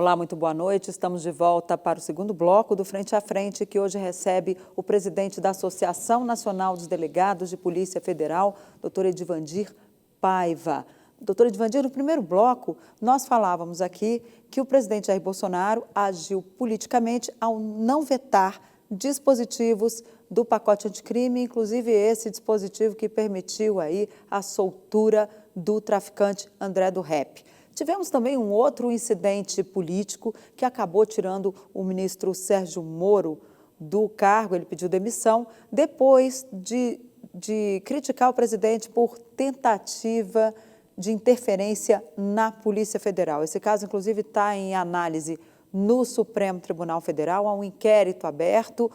Olá, muito boa noite. Estamos de volta para o segundo bloco do Frente a Frente, que hoje recebe o presidente da Associação Nacional dos Delegados de Polícia Federal, doutor Edivandir Paiva. Doutor Edivandir, no primeiro bloco, nós falávamos aqui que o presidente Jair Bolsonaro agiu politicamente ao não vetar dispositivos do pacote anticrime, inclusive esse dispositivo que permitiu aí a soltura do traficante André do Rep. Tivemos também um outro incidente político que acabou tirando o ministro Sérgio Moro do cargo, ele pediu demissão, depois de criticar o presidente por tentativa de interferência na Polícia Federal. Esse caso, inclusive, está em análise no Supremo Tribunal Federal, há um inquérito aberto.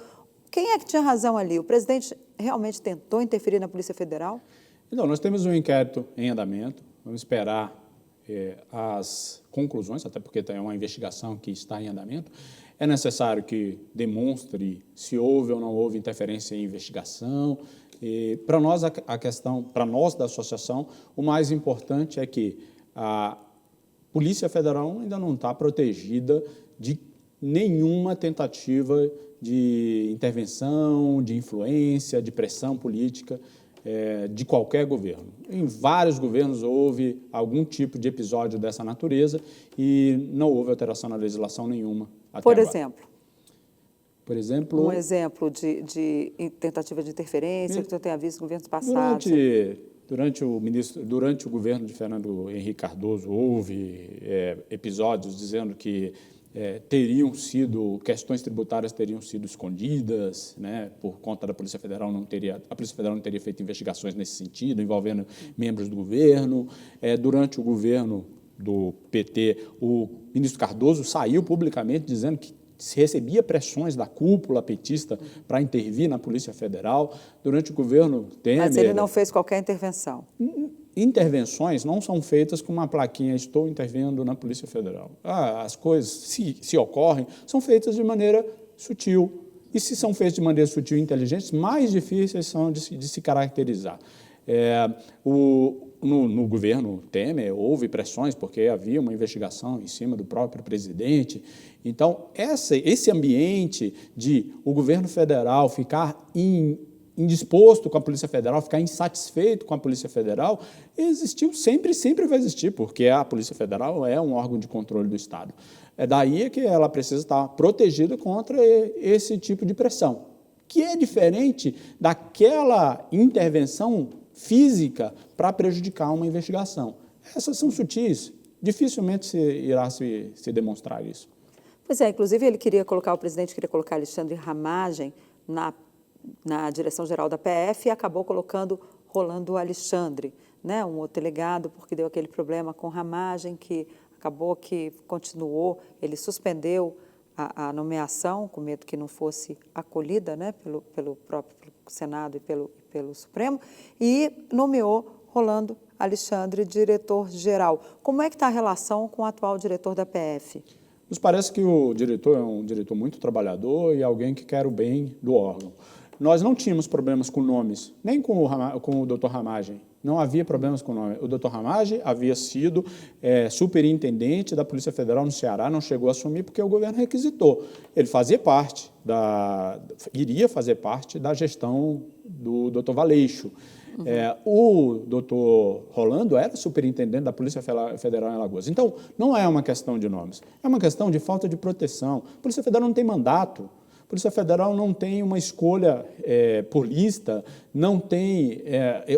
Quem é que tinha razão ali? O presidente realmente tentou interferir na Polícia Federal? Então, nós temos um inquérito em andamento, vamos esperar as conclusões, até porque é uma investigação que está em andamento. É necessário que demonstre se houve ou não houve interferência em investigação. Para nós, a questão, para nós da associação, o mais importante é que a Polícia Federal ainda não está protegida de nenhuma tentativa de intervenção, de influência, de pressão política de qualquer governo. Em vários governos houve algum tipo de episódio dessa natureza e não houve alteração na legislação nenhuma até Por agora. exemplo? Por exemplo... Um exemplo de tentativa de interferência que o senhor tenha visto em governos passados. Durante o governo de Fernando Henrique Cardoso, houve episódios dizendo que questões tributárias teriam sido escondidas, né, por conta da Polícia Federal a Polícia Federal não teria feito investigações nesse sentido, envolvendo membros do governo. Durante o governo do PT, o ministro Cardoso saiu publicamente dizendo que se recebia pressões da cúpula petista para intervir na Polícia Federal. Durante o governo Temer... Mas ele não fez qualquer intervenção? Intervenções não são feitas com uma plaquinha "estou intervindo na Polícia Federal". As coisas, se ocorrem, são feitas de maneira sutil. E se são feitas de maneira sutil e inteligente, mais difíceis são de se caracterizar. No governo Temer, houve pressões porque havia uma investigação em cima do próprio presidente. Então, esse ambiente de o governo federal ficar indisposto com a Polícia Federal, ficar insatisfeito com a Polícia Federal, existiu sempre e sempre vai existir, porque a Polícia Federal é um órgão de controle do Estado. É daí que ela precisa estar protegida contra esse tipo de pressão, que é diferente daquela intervenção física para prejudicar uma investigação. Essas são sutis, dificilmente irá se demonstrar isso. Pois é, inclusive o presidente queria colocar Alexandre Ramagem na direção-geral da PF e acabou colocando Rolando Alexandre, né, um outro delegado, porque deu aquele problema com Ramagem, que acabou que continuou, ele suspendeu a nomeação, com medo que não fosse acolhida, né, pelo próprio Senado e pelo Supremo, e nomeou Rolando Alexandre diretor-geral. Como é que está a relação com o atual diretor da PF? Nos parece que o diretor é um diretor muito trabalhador e alguém que quer o bem do órgão. Nós não tínhamos problemas com nomes, nem com o doutor Ramagem. Não havia problemas com o nome. O doutor Ramagem havia sido superintendente da Polícia Federal no Ceará, não chegou a assumir porque o governo requisitou. Ele iria fazer parte da gestão do doutor Valeixo. O doutor Rolando era superintendente da Polícia Federal em Alagoas. Então, não é uma questão de nomes, é uma questão de falta de proteção. A Polícia Federal não tem mandato. A Polícia Federal não tem uma escolha por lista, não tem...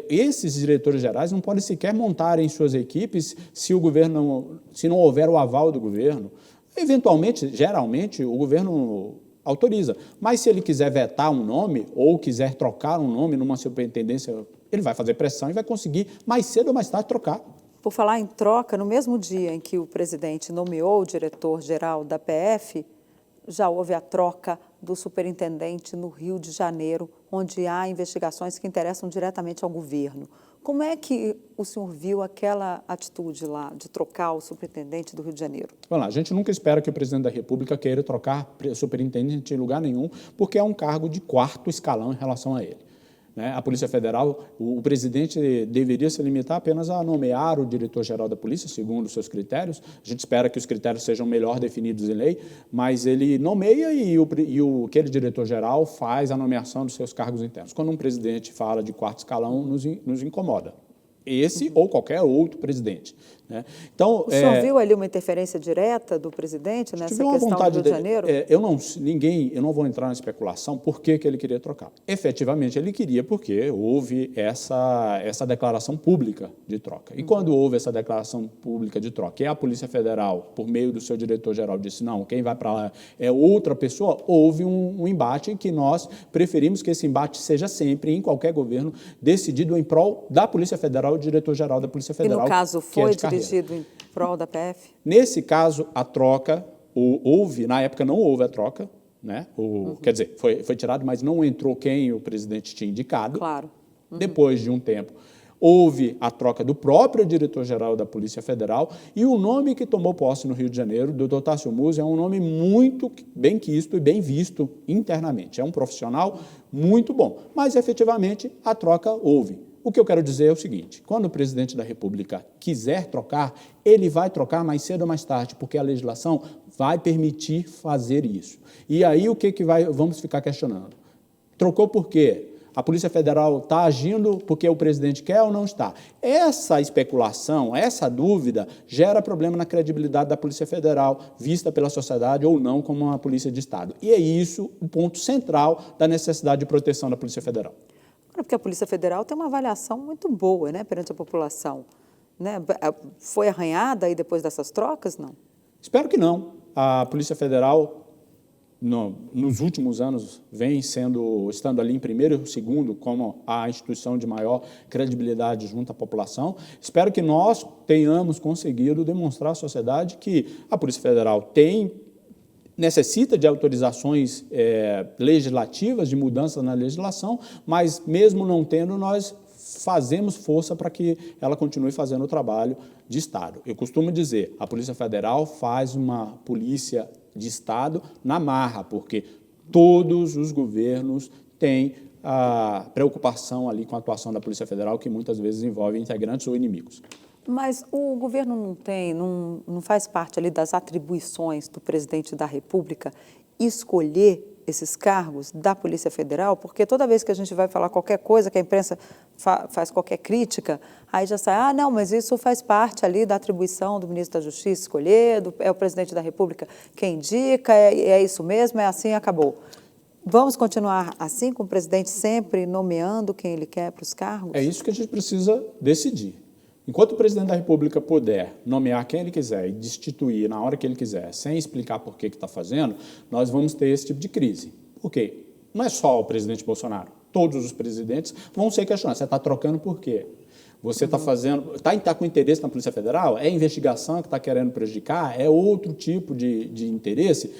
esses diretores gerais não podem sequer montar em suas equipes se não houver o aval do governo. Eventualmente, geralmente, o governo autoriza, mas se ele quiser vetar um nome ou quiser trocar um nome numa superintendência, ele vai fazer pressão e vai conseguir, mais cedo ou mais tarde, trocar. Por falar em troca, no mesmo dia em que o presidente nomeou o diretor-geral da PF, já houve a troca do superintendente no Rio de Janeiro, onde há investigações que interessam diretamente ao governo. Como é que o senhor viu aquela atitude lá de trocar o superintendente do Rio de Janeiro? Vamos lá, a gente nunca espera que o presidente da República queira trocar superintendente em lugar nenhum, porque é um cargo de quarto escalão em relação a ele. né? A Polícia Federal, o presidente deveria se limitar apenas a nomear o diretor-geral da Polícia, segundo os seus critérios. A gente espera que os critérios sejam melhor definidos em lei, mas ele nomeia e aquele diretor-geral faz a nomeação dos seus cargos internos. Quando um presidente fala de quarto escalão, nos incomoda. Esse ou qualquer outro presidente, né? Então, o senhor viu ali uma interferência direta do presidente nessa questão do Rio de Janeiro? Eu não vou entrar na especulação por que ele queria trocar. Efetivamente, ele queria porque houve essa declaração pública de troca. E quando houve essa declaração pública de troca e a Polícia Federal, por meio do seu diretor-geral, disse não, quem vai para lá é outra pessoa, houve um embate em que nós preferimos que esse embate seja sempre, em qualquer governo, decidido em prol da Polícia Federal e do diretor-geral da Polícia Federal. E no caso foi dirigido em prol da PF? Nesse caso, a troca na época não houve a troca, né? Quer dizer, foi tirado, mas não entrou quem o presidente tinha indicado. Claro. Depois de um tempo, houve a troca do próprio diretor-geral da Polícia Federal e o nome que tomou posse no Rio de Janeiro, Dr. Tássio Musi, é um nome muito bem quisto e bem visto internamente. É um profissional muito bom, mas efetivamente a troca houve. O que eu quero dizer é o seguinte, quando o presidente da República quiser trocar, ele vai trocar mais cedo ou mais tarde, porque a legislação vai permitir fazer isso. E aí vamos ficar questionando? Trocou por quê? A Polícia Federal está agindo porque o presidente quer ou não está? Essa especulação, essa dúvida, gera problema na credibilidade da Polícia Federal, vista pela sociedade ou não como uma polícia de Estado. E é isso o ponto central da necessidade de proteção da Polícia Federal. Porque a Polícia Federal tem uma avaliação muito boa, né, perante a população, né? Foi arranhada aí depois dessas trocas, não? Espero que não. A Polícia Federal, nos últimos anos, vem estando ali em primeiro e segundo como a instituição de maior credibilidade junto à população. Espero que nós tenhamos conseguido demonstrar à sociedade que a Polícia Federal necessita de autorizações legislativas, de mudança na legislação, mas mesmo não tendo, nós fazemos força para que ela continue fazendo o trabalho de Estado. Eu costumo dizer, a Polícia Federal faz uma polícia de Estado na marra, porque todos os governos têm a preocupação ali com a atuação da Polícia Federal, que muitas vezes envolve integrantes ou inimigos. Mas o governo não faz parte ali das atribuições do presidente da República escolher esses cargos da Polícia Federal? Porque toda vez que a gente vai falar qualquer coisa, que a imprensa faz qualquer crítica, aí já sai, não, mas isso faz parte ali da atribuição do ministro da Justiça escolher, é o presidente da República quem indica, é isso mesmo, é assim, acabou. Vamos continuar assim, com o presidente sempre nomeando quem ele quer para os cargos? É isso que a gente precisa decidir. Enquanto o presidente da República puder nomear quem ele quiser e destituir na hora que ele quiser, sem explicar por que está fazendo, nós vamos ter esse tipo de crise. Por quê? Não é só o presidente Bolsonaro. Todos os presidentes vão ser questionados. Você está trocando por quê? Você está está com interesse na Polícia Federal? É investigação que está querendo prejudicar? É outro tipo de interesse?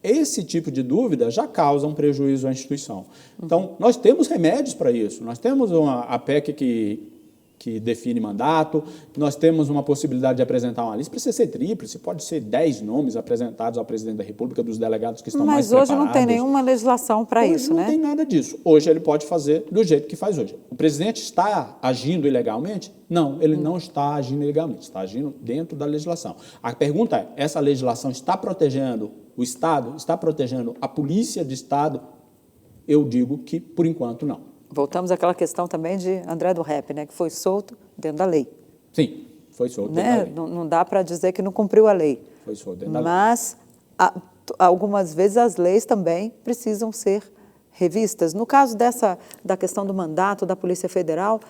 Esse tipo de dúvida já causa um prejuízo à instituição. Então, nós temos remédios para isso. Nós temos a PEC que define mandato, nós temos uma possibilidade de apresentar uma lista, precisa ser tríplice, pode ser 10 nomes apresentados ao presidente da República, dos delegados que estão mais preparados. Mas hoje não tem nenhuma legislação para isso, né? Não tem nada disso. Hoje ele pode fazer do jeito que faz hoje. O presidente está agindo ilegalmente? Não, ele não está agindo ilegalmente, está agindo dentro da legislação. A pergunta é, essa legislação está protegendo o Estado? Está protegendo a Polícia de Estado? Eu digo que, por enquanto, não. Voltamos àquela questão também de André do Rep, né, que foi solto dentro da lei. Sim, foi solto né? dentro da lei. Não dá para dizer que não cumpriu a lei. Foi solto dentro da lei. Mas, algumas vezes, as leis também precisam ser revistas. No caso da questão do mandato da Polícia Federal,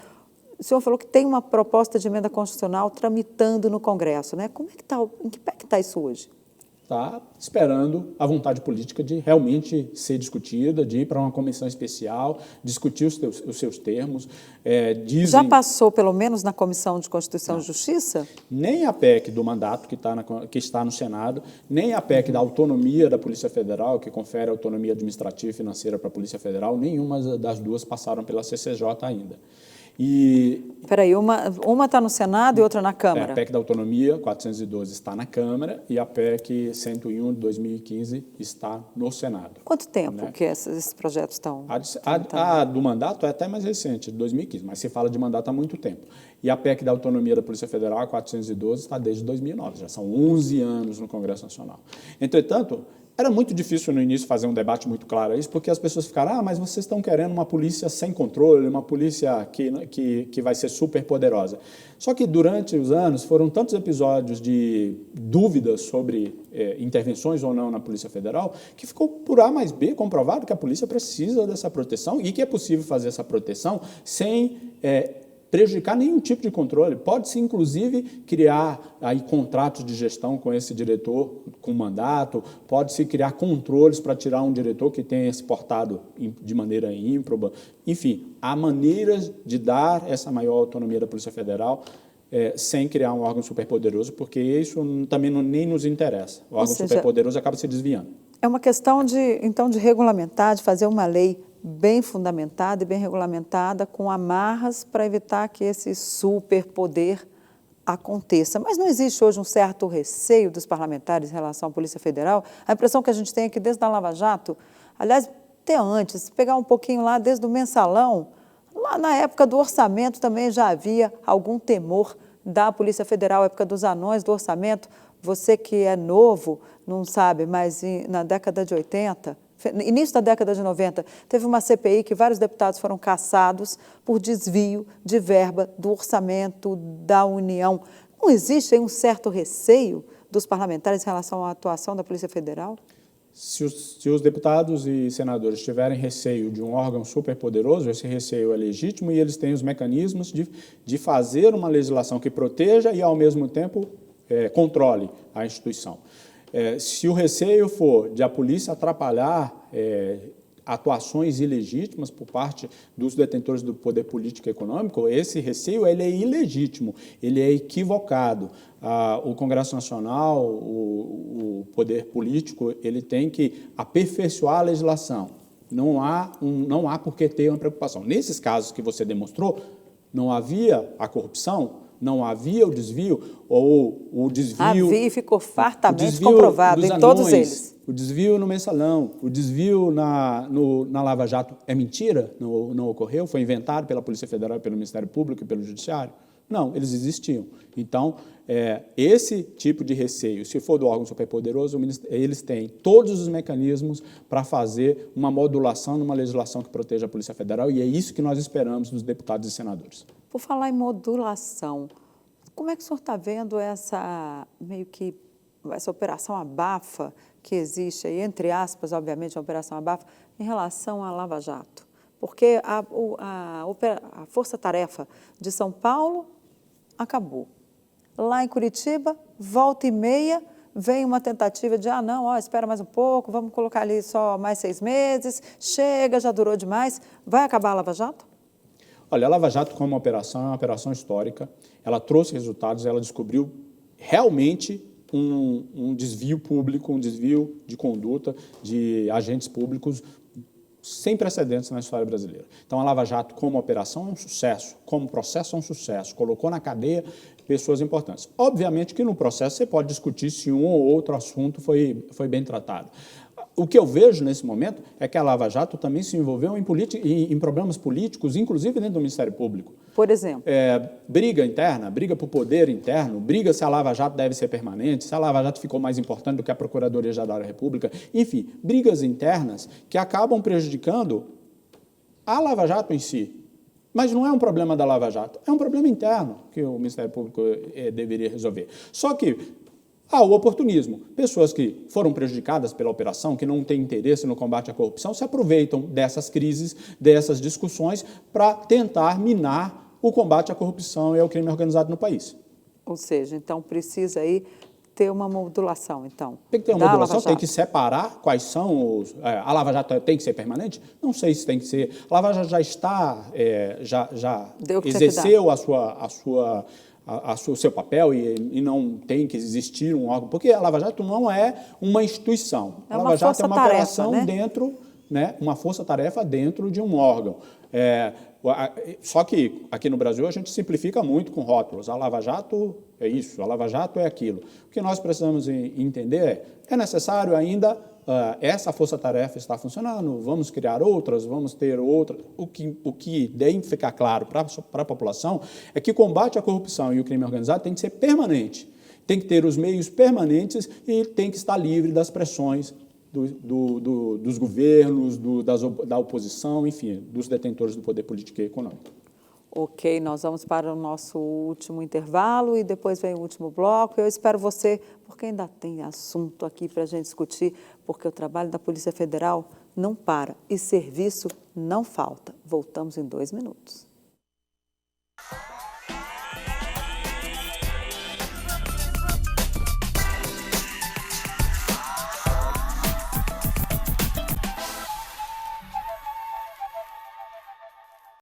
o senhor falou que tem uma proposta de emenda constitucional tramitando no Congresso, né? Em que pé que está isso hoje? Está esperando a vontade política de realmente ser discutida, de ir para uma comissão especial, discutir os seus termos. Já passou, pelo menos, na Comissão de Constituição e Justiça? Nem a PEC do mandato, que está no Senado, nem a PEC da autonomia da Polícia Federal, que confere autonomia administrativa e financeira para a Polícia Federal, nenhuma das duas passaram pela CCJ ainda. E Peraí, uma está no Senado e outra na Câmara. a PEC da Autonomia, 412, está na Câmara e a PEC 101 de 2015 está no Senado. Quanto tempo que esses projetos estão? A do mandato é até mais recente, de 2015, mas se fala de mandato há muito tempo. E a PEC da Autonomia da Polícia Federal, a 412, está desde 2009, já são 11 anos no Congresso Nacional. Entretanto, era muito difícil no início fazer um debate muito claro a isso, porque as pessoas ficaram, mas vocês estão querendo uma polícia sem controle, uma polícia que vai ser super poderosa. Só que durante os anos foram tantos episódios de dúvidas sobre intervenções ou não na Polícia Federal, que ficou por A mais B comprovado que a polícia precisa dessa proteção e que é possível fazer essa proteção sem prejudicar nenhum tipo de controle. Pode-se, inclusive, criar aí contratos de gestão com esse diretor com mandato, pode-se criar controles para tirar um diretor que tenha se portado de maneira ímproba. Enfim, há maneiras de dar essa maior autonomia da Polícia Federal sem criar um órgão superpoderoso, porque isso também nem nos interessa. O órgão superpoderoso acaba se desviando. É uma questão, então, de regulamentar, de fazer uma lei bem fundamentada e bem regulamentada, com amarras para evitar que esse superpoder aconteça. Mas não existe hoje um certo receio dos parlamentares em relação à Polícia Federal? A impressão que a gente tem é que desde a Lava Jato, aliás, até antes, se pegar um pouquinho lá desde o mensalão, lá na época do orçamento também já havia algum temor da Polícia Federal, época dos anões do orçamento. Você que é novo, não sabe, mas na década de 80, início da década de 90, teve uma CPI que vários deputados foram caçados por desvio de verba do orçamento da União. Não existe aí um certo receio dos parlamentares em relação à atuação da Polícia Federal? Se os deputados e senadores tiverem receio de um órgão superpoderoso, esse receio é legítimo e eles têm os mecanismos de fazer uma legislação que proteja e, ao mesmo tempo, controle a instituição. Se o receio for de a polícia atrapalhar atuações ilegítimas por parte dos detentores do poder político e econômico, esse receio ele é ilegítimo, ele é equivocado. O Congresso Nacional, o poder político, ele tem que aperfeiçoar a legislação. Não há por que ter uma preocupação. Nesses casos que você demonstrou, não havia a corrupção, não havia o desvio, ou o desvio... Havia e ficou fartamente comprovado em todos eles. O desvio no mensalão, o desvio na Lava Jato é mentira? Não ocorreu? Foi inventado pela Polícia Federal, pelo Ministério Público e pelo Judiciário? Não, eles existiam. Então, esse tipo de receio, se for do órgão superpoderoso, eles têm todos os mecanismos para fazer uma modulação numa legislação que proteja a Polícia Federal, e é isso que nós esperamos dos deputados e senadores. Por falar em modulação, como é que o senhor está vendo essa operação abafa que existe aí, entre aspas, obviamente, a operação abafa, em relação à Lava Jato? Porque a Força-Tarefa de São Paulo acabou. Lá em Curitiba, volta e meia, vem uma tentativa de, espera mais um pouco, vamos colocar ali só mais 6 meses, chega, já durou demais. Vai acabar a Lava Jato? Olha, a Lava Jato como operação é uma operação histórica, ela trouxe resultados, ela descobriu realmente um desvio público, um desvio de conduta de agentes públicos sem precedentes na história brasileira. Então, a Lava Jato como operação é um sucesso, como processo é um sucesso, colocou na cadeia pessoas importantes. Obviamente que no processo você pode discutir se um ou outro assunto foi bem tratado. O que eu vejo nesse momento é que a Lava Jato também se envolveu em problemas políticos, inclusive dentro do Ministério Público. Por exemplo? Briga interna, briga por poder interno, briga se a Lava Jato deve ser permanente, se a Lava Jato ficou mais importante do que a Procuradoria-Geral da República. Enfim, brigas internas que acabam prejudicando a Lava Jato em si. Mas não é um problema da Lava Jato, é um problema interno que o Ministério Público deveria resolver. Só que há o oportunismo. Pessoas que foram prejudicadas pela operação, que não têm interesse no combate à corrupção, se aproveitam dessas crises, dessas discussões, para tentar minar o combate à corrupção e ao crime organizado no país. Ou seja, então precisa aí ter uma modulação, então. Tem que ter uma modulação, tem que separar quais são os... A Lava Jato tem que ser permanente? Não sei se tem que ser. A Lava Jato já está, já exerceu o seu papel e não tem que existir um órgão, porque a Lava Jato não é uma instituição. A Lava Jato é uma operação dentro, uma força-tarefa dentro de um órgão. Só que aqui no Brasil a gente simplifica muito com rótulos. A Lava Jato é isso, a Lava Jato é aquilo. O que nós precisamos entender é necessário ainda, essa força-tarefa está funcionando, vamos criar outras, vamos ter outras. O que deve ficar claro para a população é que o combate à corrupção e o crime organizado tem que ser permanente, tem que ter os meios permanentes e tem que estar livre das pressões dos governos, da oposição, enfim, dos detentores do poder político e econômico. Ok, nós vamos para o nosso último intervalo e depois vem o último bloco. Eu espero você, porque ainda tem assunto aqui para a gente discutir, porque o trabalho da Polícia Federal não para e serviço não falta. Voltamos em 2 minutos.